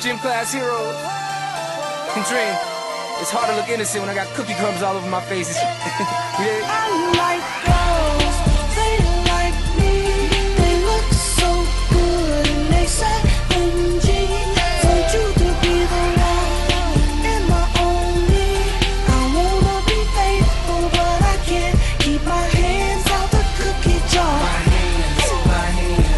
gym class hero. And Dream, it's hard to look innocent when I got cookie crumbs all over my face. Yeah. I like girls, they like me. They look so good and they say NG. Want you to be the one and my only. I wanna be faithful, but I can't keep my hands out the cookie jar. My hands can't keep my hands.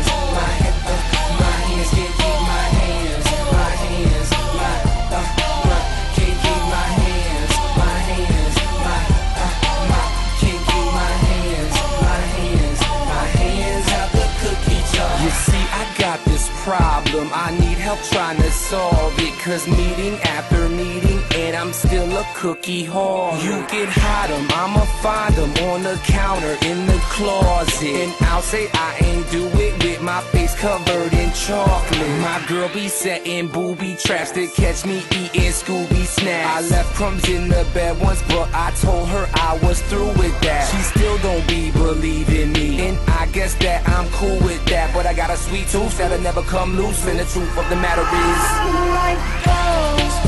Can't keep my hands. Can't keep my hands out the cookie jar. You see, I got this problem, I need help trying to solve it. Cause meeting after meeting, and I'm still a cookie whore. You can hide them, I'ma find them on the counter in the closet. And I'll say I ain't do it with my face covered in chocolate. My girl be setting booby traps to catch me eating Scooby snacks. I left crumbs in the bed once, but I told her I was through with that. She still don't be believing me, and I guess that I'm cool with that. But I got a sweet tooth that'll never come loose, and the truth of the matter is I like girls.